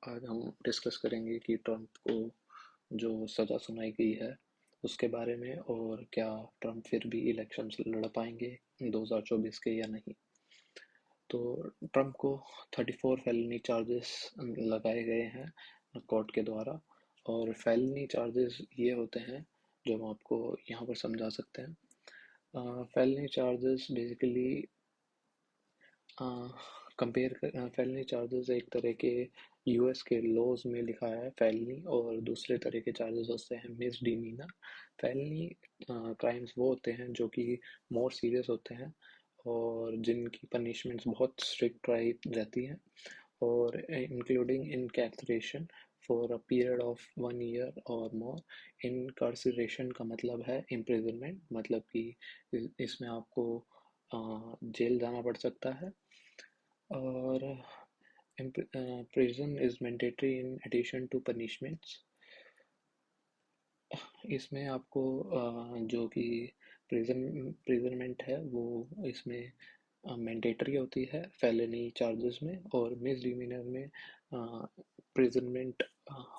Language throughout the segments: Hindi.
आज हम डिस्कस करेंगे कि ट्रम्प को जो सज़ा सुनाई गई है उसके बारे में, और क्या ट्रम्प फिर भी इलेक्शंस लड़ पाएंगे 2024 के या नहीं। तो ट्रम्प को 34 फेलनी चार्जेस लगाए गए हैं कोर्ट के द्वारा। और फेलनी चार्जेस ये होते हैं जो हम आपको यहाँ पर समझा सकते हैं। Felony charges basically compare felony charges एक तरह के यूएस के लॉज में लिखा है फेलनी, और दूसरे तरह के चार्जेस होते हैं मिस डिमीनर। फेलनी क्राइम्स वो होते हैं जो कि मोर सीरियस होते हैं और जिनकी पनिशमेंट्स बहुत स्ट्रिक्ट रहती हैं, और including incarceration for a period of 1 year और मोर। इनकार्सरेशन का मतलब है इम्प्रिजनमेंट, मतलब कि इसमें आपको जेल जाना पड़ सकता है। और prison is mandatory in addition to punishments। इसमें आपको जो कि प्रिजनमेंट है वो इसमें मैंडेटरी होती है फेलनी चार्जेस में, और मिस डिमीनर में प्रिजनमेंट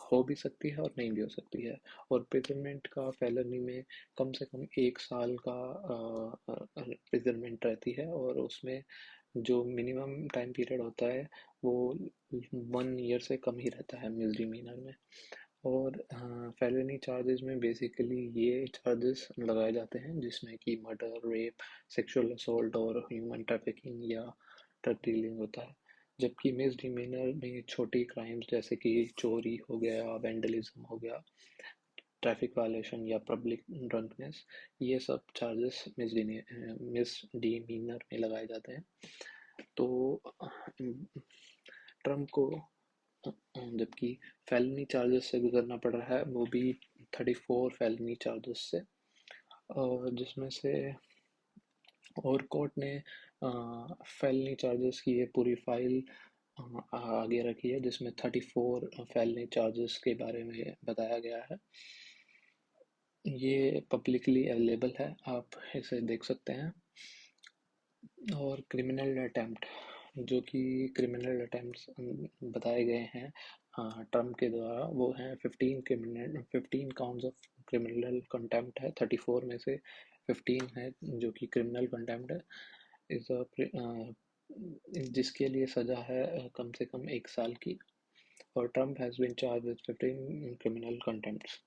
हो भी सकती है और नहीं भी हो सकती है। और प्रिजनमेंट का फेलनी में कम से कम 1 साल का प्रिजनमेंट रहती है, और उसमें जो मिनिमम टाइम पीरियड होता है वो 1 ईयर से कम ही रहता है मिसडिमीनर में। और फेलनी चार्जेस में बेसिकली ये चार्जेस लगाए जाते हैं जिसमें कि मर्डर, रेप, सेक्सुअल असॉल्ट और ह्यूमन ट्रैफिकिंग या ड्रग डीलिंग होता है। जबकि मिसडिमीनर में छोटी क्राइम्स जैसे कि चोरी हो गया, वेंडलिज्म हो गया, ट्रैफिक वायलेशन या पब्लिक ड्रंकनेस, ये सब चार्जेस मिसडिमीनर में लगाए जाते हैं। तो ट्रम्प को जबकि फेलनी चार्जेस से गुजरना पड़ रहा है, वो भी 34 फेलनी चार्जेस से, और जिसमें से और कोर्ट ने फेलनी चार्जेस की ये पूरी फाइल आगे रखी है जिसमें 34 फेलनी चार्जेस के बारे में बताया गया है। ये पब्लिकली अवेलेबल है, आप इसे देख सकते हैं। और क्रिमिनल अटेम्प्ट, जो कि क्रिमिनल अटेम्प्ट्स बताए गए हैं ट्रम्प के द्वारा, वो हैं 15 काउंट्स ऑफ क्रिमिनल कंटेम्प्ट है। 34 में से 15 है जो कि क्रिमिनल कंटेम्प्ट है। इस जिसके लिए सज़ा है कम से कम 1 साल की। और Trump has been charge with 15 criminal contempts.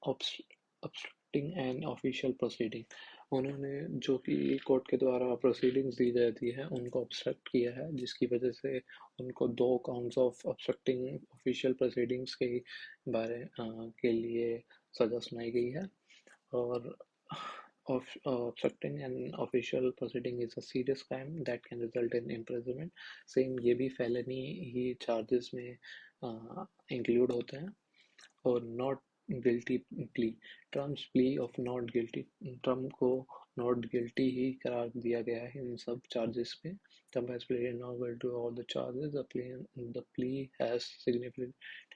obstructing an official proceeding, उन्होंने जो कि कोर्ट के द्वारा प्रोसीडिंग्स दी जाती है उनको ऑब्स्ट्रक्ट किया है, जिसकी वजह से उनको 2 counts of obstructing official proceedings के बारे के लिए सज़ा सुनाई गई है। और obstructing an official proceeding is a serious crime that can result in imprisonment। Same ये भी फेलनी ही चार्जेस में इंक्लूड होते हैं। और not guilty plea, Trump's plea of not guilty, Trump को नॉट गिल्टी ही करार दिया गया है इन सब चार्जेस में। Trump has pleaded not guilty to all the charges. The plea has significant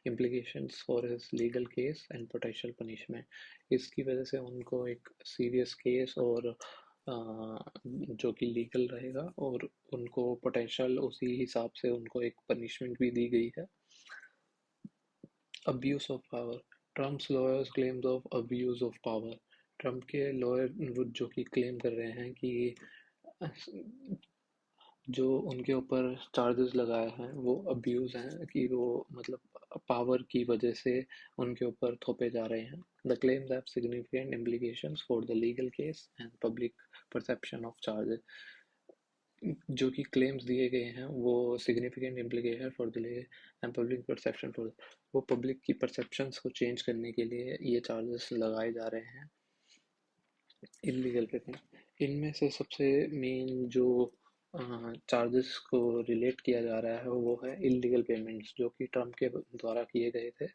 implications for his legal case and potential punishment। इसकी वजह से उनको एक सीरियस केस और जो कि लीगल रहेगा, और उनको पोटेंशियल उसी हिसाब से उनको एक पनिशमेंट भी दी गई है। Abuse of power, Trump's lawyers claims of abuse of power, Trump के लॉयर जो कि क्लेम कर रहे हैं कि जो उनके ऊपर चार्जेस लगाए हैं वो अब्यूज़ हैं, कि वो मतलब पावर की वजह से उनके ऊपर थोपे जा रहे हैं। The claims have significant implications for the legal case and public perception of charges. जो कि क्लेम्स दिए गए हैं वो significant implication for the end public perception for, वो पब्लिक की परसेप्शंस को चेंज करने के लिए ये चार्जेस लगाए जा रहे हैं इलीगल पेमेंट। इनमें से सबसे मेन जो चार्जेस को रिलेट किया जा रहा है वो है इलीगल पेमेंट्स, जो कि ट्रम्प के द्वारा किए गए थे,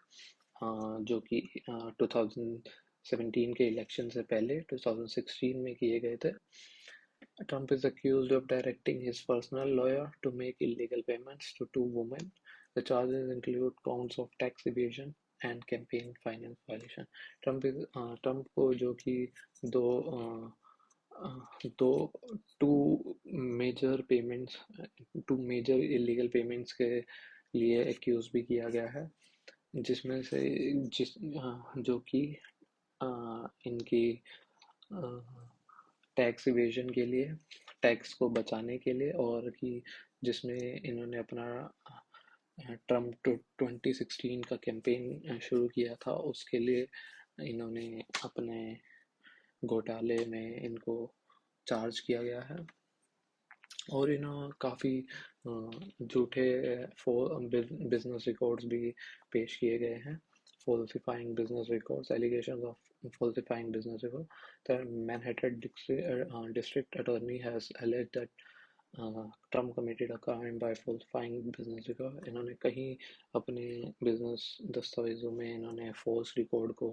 जो कि 2017 के इलेक्शन से पहले 2016 में किए गए थे। Trump is accused of directing his personal lawyer to make illegal payments to 2 women. The charges include counts of tax evasion and campaign finance violation। Trump को जो कि दो दो two major payments two major illegal payments के लिए एक्यूज भी किया गया है, जिसमें से जो कि इनकी टैक्स इवेजन के लिए, टैक्स को बचाने के लिए, और कि जिसमें इन्होंने अपना ट्रम्प 2016 का कैंपेन शुरू किया था, उसके लिए इन्होंने अपने घोटाले में इनको चार्ज किया गया है। और इन्होंने काफ़ी झूठे बिजनेस रिकॉर्ड्स भी पेश किए गए हैं, falsifying business records, allegations of falsifying business records. The Manhattan District Attorney has alleged that Trump committed a crime by falsifying business record. इन्होंने कहीं अपने बिजनेस दस्तावेजों में इन्होंने फॉल्स रिकॉर्ड को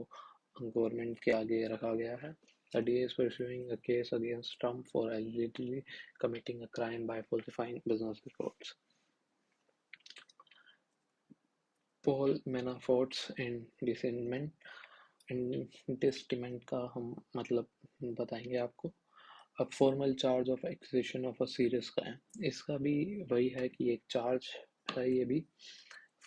गवर्नमेंट के आगे रखा गया है। The DA is pursuing a case against Trump for allegedly committing a crime by falsifying business records. Paul Manafort's इंडिसमेंट का हम मतलब बताएंगे आपको। अब formal charge of acquisition of a serious crime, इसका भी वही है कि एक चार्ज है ये भी।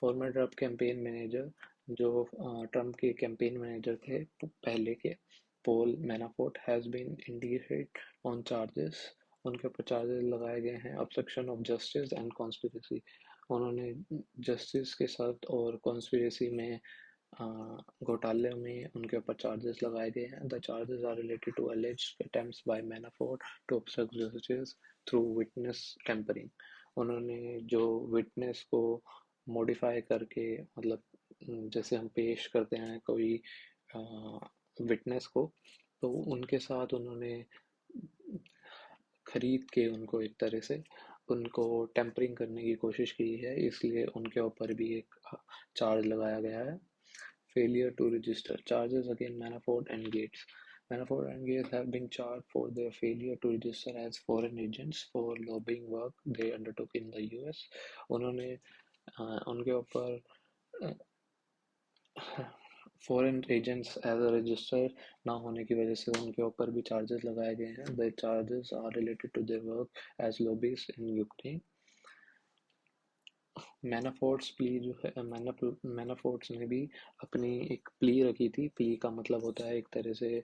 फॉर्मर ट्रम्प कैंपेन मैनेजर, जो ट्रम्प के कैंपेन मैनेजर थे पहले के, Paul Manafort has been indicted on charges. उनके ऊपर चार्जेस लगाए गए हैं obstruction of justice and conspiracy. उन्होंने जस्टिस के साथ और कॉन्स्पिरेसी में घोटाले में उनके ऊपर चार्जेस लगाए गए हैं। The charges are related to alleged attempts by Manafort to obstruct justice through witness tampering। उन्होंने जो विटनेस को मॉडिफाई करके, मतलब जैसे हम पेश करते हैं कोई विटनेस को, तो उनके साथ उन्होंने खरीद के उनको एक तरह से उनको टेम्परिंग करने की कोशिश की है, इसलिए उनके ऊपर भी एक चार्ज लगाया गया है। Failure to register charges against Manafort and Gates. Manafort and Gates have been charged for their failure to register as foreign agents for lobbying work they undertook in the US। उन्होंने उनके ऊपर foreign agents as a register ना होने की वजह से उनके ऊपर भी चार्जेस लगाए गए हैं। The charges are related to their work as lobbyist in Ukraine. Manafort's plea जो है, मैनाफोर्ट्स ने भी अपनी एक प्ली रखी थी। प्ली का मतलब होता है एक तरह से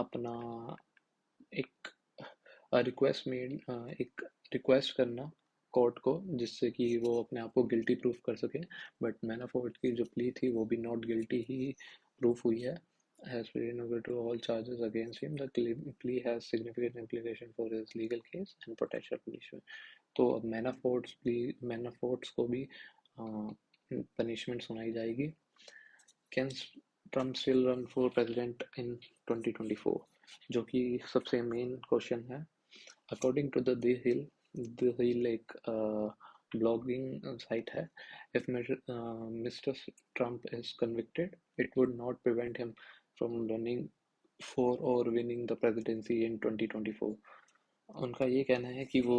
अपना एक रिक्वेस्ट मेड, एक रिक्वेस्ट करना कोर्ट को, जिससे कि वो अपने आप को गिल्टी प्रूफ कर सके। बट मैनाफोर्ट की जो प्ली थी वो भी नॉट गिल्टी ही प्रूफ हुई है। Has pleaded not guilty to all charges against him. The plea has significant implication for his legal case and potential punishment। तो अब मैनाफोर्ट्स को भी पनिशमेंट सुनाई जाएगी। Can Trump still run for president in 2024, जो कि सबसे मेन क्वेश्चन है। अकॉर्डिंग टू द हिल एक ब्लॉगिंग साइट है। If mister Trump is convicted, it would not prevent him from running for और विनिंग द प्रेसिडेंसी इन 2024। उनका ये कहना है कि वो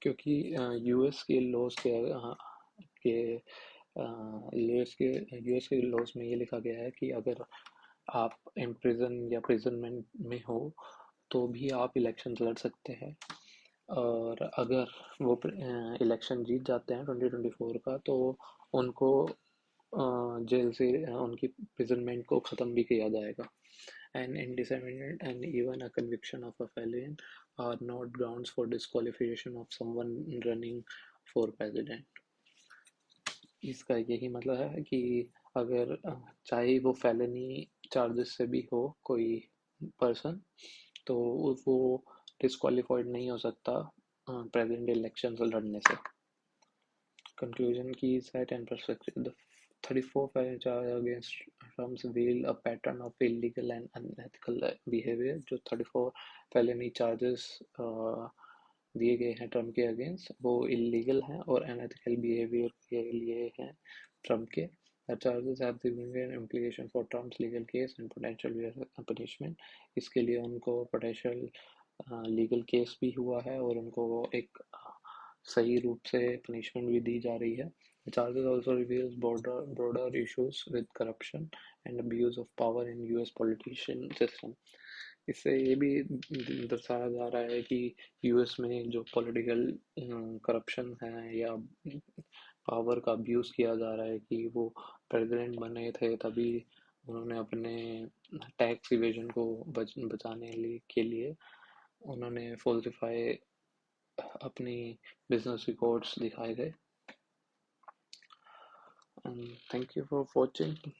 क्योंकि यूएस के लॉज के यूएस के लॉज में ये लिखा गया है कि अगर आप इम्प्रिजन या प्रिजनमेंट में हो तो भी आप इलेक्शन लड़ सकते हैं। और अगर वो इलेक्शन जीत जाते हैं 2024 का, तो उनको जेल से उनकी प्रिजनमेंट को ख़त्म भी किया जाएगा। An indictment and even a conviction of a felon are not grounds for disqualification of someone running for president। इसका यही मतलब है कि अगर चाहे वो felony चार्जेस से भी हो कोई पर्सन, तो वो डिस्क्वालीफाइड नहीं हो सकता प्रेसिडेंट इलेक्शन लड़ने से। Conclusion keys at and perspective. The 34 felony charges against Trump's reveal a pattern of illegal and unethical behavior। जो 34 felony charges दिए गए हैं ट्रम्प के अगेंस्ट, वो इलीगल हैं और अनएथिकल बिहेवियर के लिए हैं ट्रम्प के। The charges have significant implication for Trump's legal case and potential punishment। इसके लिए उनको पोटेंशियल लीगल केस भी हुआ है और उनको एक सही रूप से पनिशमेंट भी दी जा रही है। The charges also reveals broader issues with corruption and abuse of power in US politician system। इससे ये भी दर्शाया जा रहा है कि यूएस में जो पॉलिटिकल करप्शन है या पावर का अब्यूज़ किया जा रहा है कि वो प्रेसिडेंट बने थे तभी उन्होंने अपने टैक्स इवेजन को बचाने के लिए उन्होंने फॉल्सिफाई अपनी बिजनेस रिकॉर्ड्स दिखाए थे। Thank you for watching.